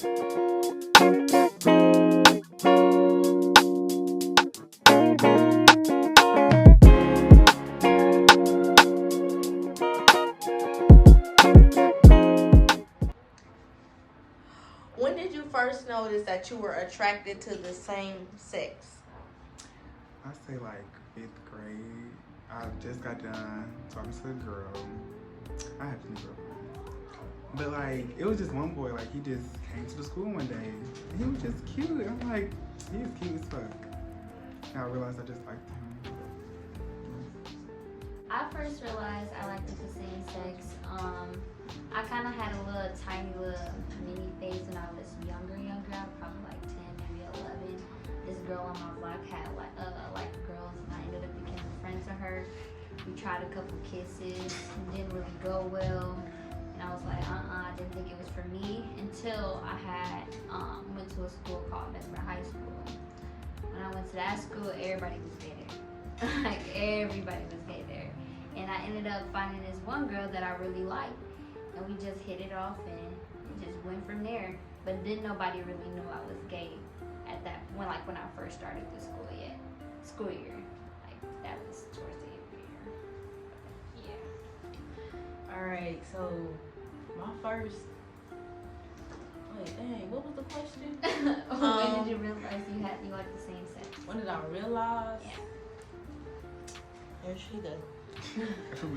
When did you first notice that you were attracted to the same sex? I say like 5th grade. I just got done talking to a girl. I have 2 girlfriends. But like, it was just one boy, like he just came to the school one day. And he was just cute. I'm like, he is cute as fuck. And I realized I just liked him. I first realized I liked the same sex. I kind of had a tiny little mini phase when I was younger. I was probably like 10, maybe 11. This girl on my block had like girls, and I ended up becoming friends with her. We tried a couple kisses, didn't really go well, and I was like, I didn't think it was for me until I had went to a school called Mesmer High School. When I went to that school, everybody was gay there. Like everybody was gay there, and I ended up finding this one girl that I really liked. And we just hit it off and it just went from there. But then nobody really knew I was gay at that when I first started the school year. Like that was towards the end of the year. Yeah. Alright, so my first what was the question? When did you realize you like the same sex? When did I realize? Yeah. There she goes.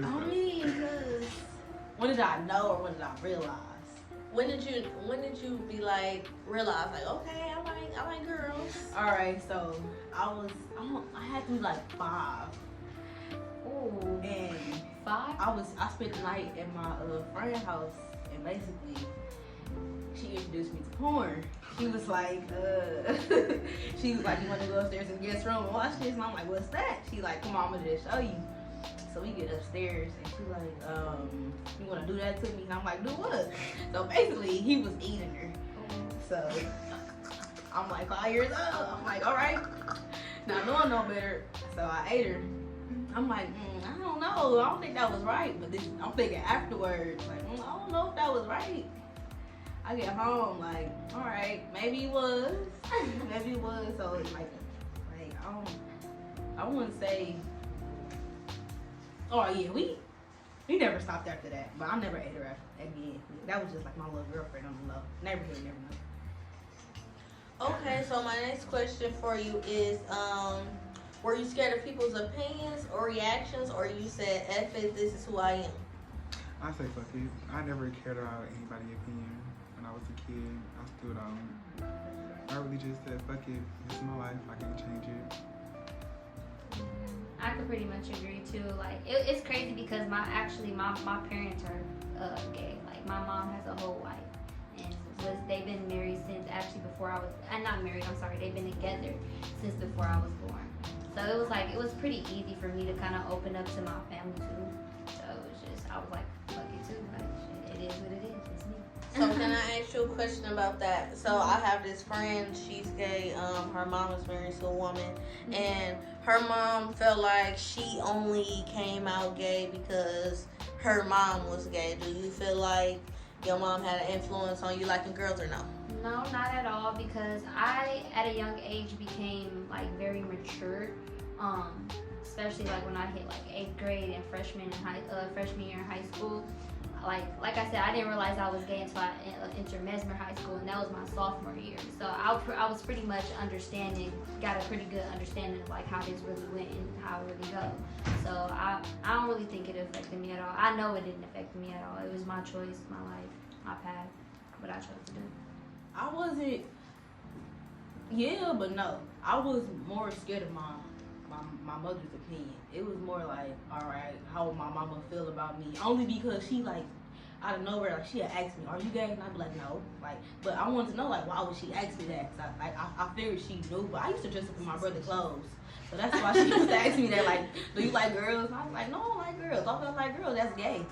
I mean, cause when did I know or when did I realize? When did you be like realize like, okay, I like girls? All right, so I had to be like 5. Ooh. And 5? I spent the night at my friend's house, and basically she introduced me to porn. She was like, you want to go upstairs in the guest room and watch this? And I'm like, what's that? She like, come on, I'm gonna just show you. So we get upstairs and she's like, you want to do that to me? And I'm like, do what? So basically, he was eating her. So I'm like 5 years old. I'm like, all right. Not knowing no better. So I ate her. I'm like, I don't know. I don't think that was right. But then I'm thinking afterwards, like, I don't know if that was right. I get home, like, all right, maybe it was. Maybe it was. So it's like I wouldn't say. Oh yeah, we never stopped after that, but I never ate her again. That was just like my little girlfriend on the low. Neighborhood, never know. Okay, so my next question for you is, were you scared of people's opinions or reactions, or you said, F it, this is who I am? I say fuck it. I never cared about anybody's opinion when I was a kid. I stood on. I really just said fuck it. This is my life. I can't change it. I could pretty much agree too. Like it's crazy because my parents are gay. Like my mom has a whole wife, and they've been married since actually before I was. Not married. I'm sorry. They've been together since before I was born. So it was pretty easy for me to kind of open up to my family too. So it was just I was like fuck it too. Like it is what it is. It's me. So can I ask you a question about that? So I have this friend, she's gay, her mom is married to a woman, and her mom felt like she only came out gay because her mom was gay. Do you feel like your mom had an influence on you liking girls or no? No, not at all, because I at a young age became like very mature. Especially like when I hit like 8th grade and freshman year in high school. Like I said, I didn't realize I was gay until I entered Mesmer High School, and that was my sophomore year. So I was pretty much got a pretty good understanding of like how this really went and how it really goes. So I don't really think it affected me at all. I know it didn't affect me at all. It was my choice, my life, my path, what I chose to do. I wasn't. Yeah, but no. I was more scared of my mother's opinion. It was more like, all right, how would my mama feel about me? Only because she like out of nowhere, like she had asked me, "Are you gay?" And I'd be like, "No." Like, but I wanted to know, like, why would she ask me that? Cause I figured she knew. But I used to dress up in my brother's clothes, so that's why she used to ask me that, like, "Do you like girls?" And I was like, "No, I don't like girls. I don't like girls. That's gay."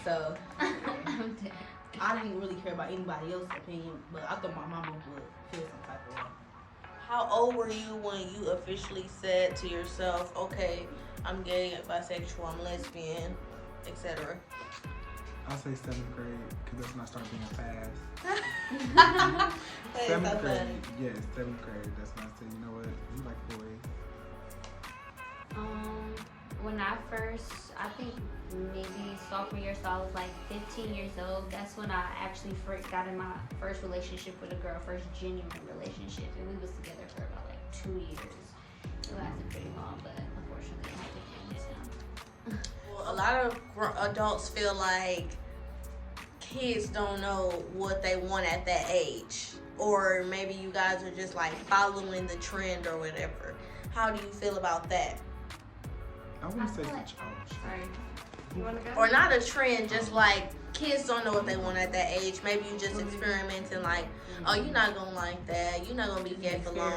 So I didn't really care about anybody else's opinion, but I thought my mama would feel some type of way. How old were you when you officially said to yourself, okay, I'm gay, bisexual, I'm lesbian, etc.? I'll say 7th grade because that's when I started being fast. That is 7th so grade, funny. yes, 7th grade. That's when I said, you know what, you like boys. When I first, I think maybe sophomore year, so I was like 15 years old. That's when I actually first got in my first relationship with a girl, first genuine relationship, and we was together for about like 2 years. It lasted pretty long, but unfortunately, I had to end it. Well, a lot of adults feel like kids don't know what they want at that age, or maybe you guys are just like following the trend or whatever. How do you feel about that? I wouldn't say feel like- oh, shit. Sorry. You want to go? Or not a trend, just like kids don't know what they want at that age. Maybe you just experimenting like, oh, you're not gonna like that. You're not gonna be gay for long.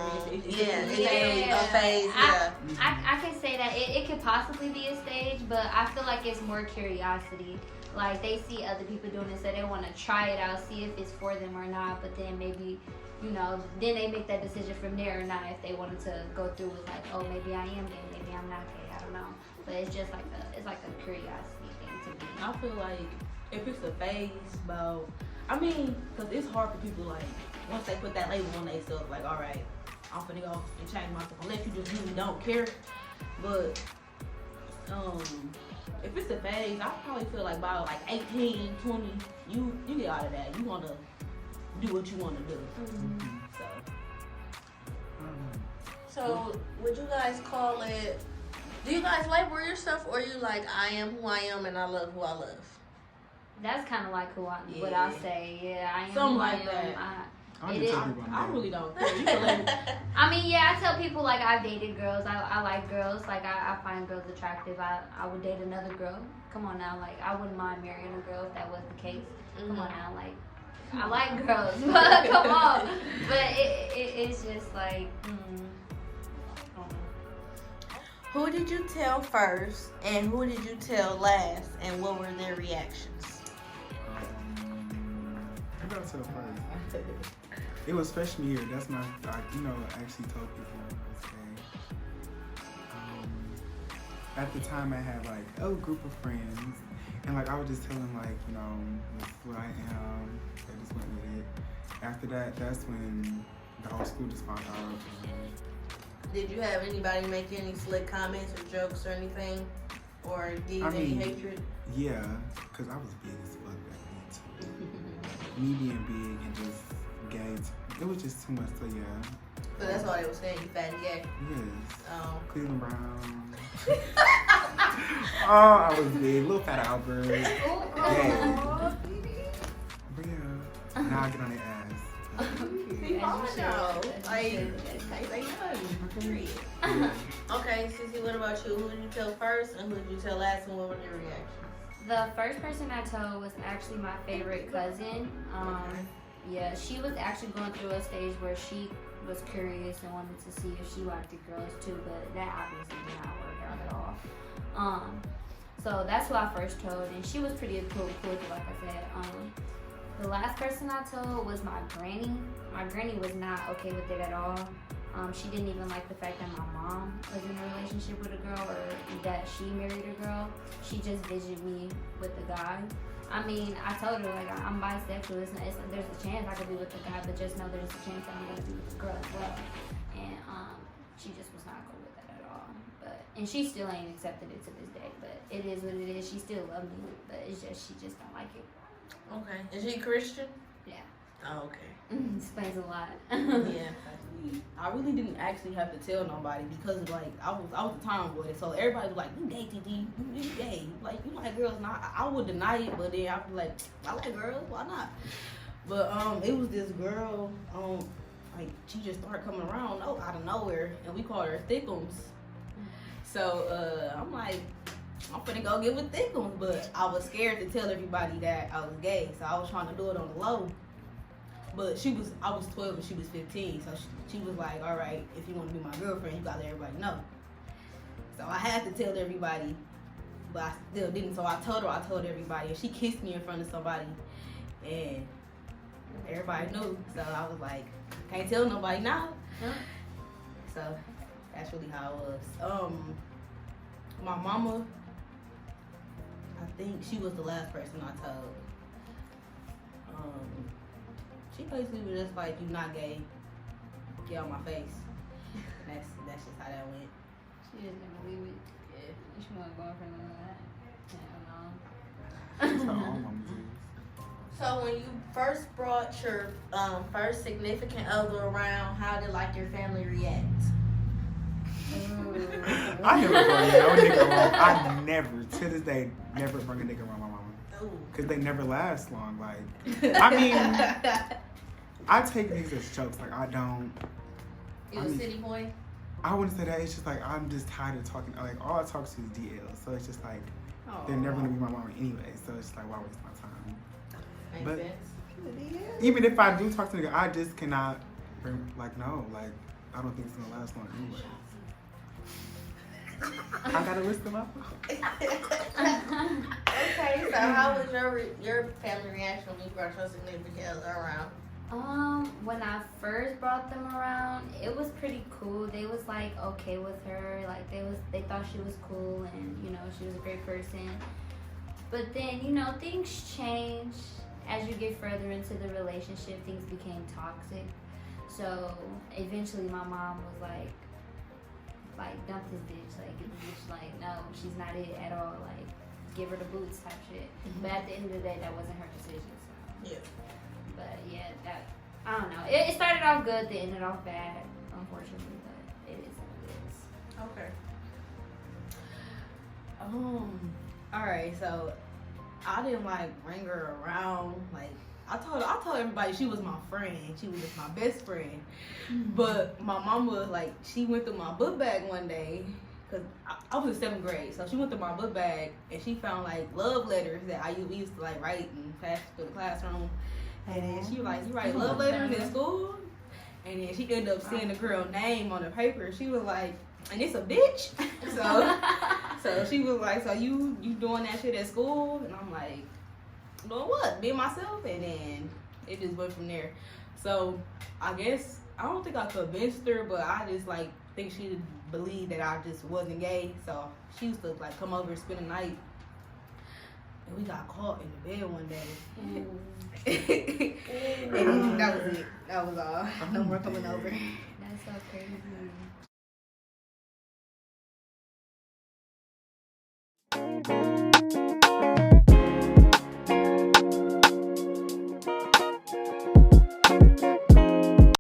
Yeah, it's a phase. Yeah. I can say that it could possibly be a stage, but I feel like it's more curiosity. Like they see other people doing it, so they want to try it out, see if it's for them or not. But then maybe, you know, then they make that decision from there or not if they wanted to go through with like, oh, maybe I am gay, maybe I'm not gay. I don't know. But it's just like a curiosity thing to me. I feel like if it's a phase about, I mean, because it's hard for people, like, once they put that label on themselves, like, all right, I'm finna go and change myself, unless you just really don't care. But, if it's a phase, I probably feel like about like 18, 20, you get out of that. You want to do what you want to do. Mm-hmm. So, would you guys call it? Do you guys label yourself, or you like I am who I am and I love who I love? That's kind of like what Yeah. I say. Yeah, I am Something who like I am. that. I It just is- tell people I'm I gay. really don't care. You can let me. I mean, yeah, I tell people like I've dated girls. I like girls. Like I find girls attractive. I would date another girl. Come on now, like I wouldn't mind marrying a girl if that was the case. Come on now, like I like girls, but come on. But it's just like. Who did you tell first, and who did you tell last, and what were their reactions? Who did I tell first? It was freshman year. That's my, I actually told people I was gay. At the time, I had like a group of friends, and like I would just tell them like, this is what I am. I just went with it. After that, that's when the whole school just found out. Did you have anybody make any slick comments or jokes or anything, or did any hatred? Yeah, cause I was big as fuck back then too. Me being big and just gay, it was just too much. So yeah. So that's why they were saying you fat and gay. Yes. Oh. Cleveland Brown. Oh, I was big. Little fat Albert. Yeah. But yeah. Now I get on their ass. See, mama know. Like, they know. Yeah. Okay, Cece, what about you? Who did you tell first, and who did you tell last, and what were their reactions? The first person I told was actually my favorite cousin. Yeah, she was actually going through a stage where she was curious and wanted to see if she liked the girls too, but that obviously did not work out at all. So that's who I first told, and she was pretty cool with it, like I said. The last person I told was my granny. My granny was not okay with it at all. She didn't even like the fact that my mom was in a relationship with a girl or that she married a girl. She just visited me with the guy. I mean, I told her, like, I'm bisexual. There's a chance I could be with the guy, but just know there's a chance that I'm going to be with the girl as well. And she just was not cool with that at all. And she still ain't accepted it to this day. But it is what it is. She still loves me, but it's just she just don't like it. Okay. Is she Christian? Yeah. Oh, okay. Explains a lot. Yeah. I really didn't actually have to tell nobody because like I was a tomboy, so everybody was like, "You gay, TT? You gay? Like you like girls?" And I would deny it, but then I was like, "I like girls. Why not?" But it was this girl, like she just started coming around out of nowhere, and we called her Thickums. So I'm like, I'm finna go get with Thickums, but I was scared to tell everybody that I was gay, so I was trying to do it on the low. But I was 12 and she was 15, so she was like, all right, if you want to be my girlfriend, you gotta let everybody know. So I had to tell everybody, but I still didn't. So I told everybody, and she kissed me in front of somebody, and everybody knew. So I was like, can't tell nobody now. So that's really how it was. My mama, I think she was the last person I told. She basically was just like, "You not gay. Get on my face." And that's just how that went. She just didn't believe it. Yeah. She wasn't going for none of that. That's Hell how no. all moms is. So when you first brought your first significant other around, how did like your family react? I never brought no nigga around. I never, to this day, never bring a nigga around my mama. Ooh. Because they never last long. Like, I mean, I take niggas as jokes. Like, I don't. You a city boy? I wouldn't say that. It's just like, I'm just tired of talking. Like, all I talk to is DL. So it's just like, they're never going to be my mama anyway. So it's just like, why waste my time? Makes But- sense. Even if I do talk to a nigga, I just cannot bring, like, no. Like, I don't think it's going to last long anyway. I got a list of my phone. Okay, so how was your family reaction when you brought your significant other around? When I first brought them around, it was pretty cool. They was like okay with her, like they thought she was cool and she was a great person. But then things change as you get further into the relationship. Things became toxic. So eventually, my mom was like dump this bitch, like get this bitch, like no, she's not it at all, like give her the boots type shit. Mm-hmm. But at the end of the day, that wasn't her decision. So. Yeah. But yeah, that I don't know. It started off good, then ended off bad, unfortunately. But it is what it is. Okay. All right. So I didn't like bring her around. Like I told everybody she was my friend. She was just my best friend. But my mama, like, she went through my book bag one day. Cause I was in 7th grade, so she went through my book bag and she found like love letters that we used to like write and pass through the classroom. And then she was like, "You write love letters in school?" And then she ended up seeing the girl name on the paper. She was like, "And it's a bitch." So she was like, "So you doing that shit at school?" And I'm like, "Doing what? Being myself." And then it just went from there. So I guess I don't think I convinced her, but I just like think she believed that I just wasn't gay. So she used to like come over and spend the night. And we got caught in the bed one day. And that was it. That was all. No more coming over. That's so crazy.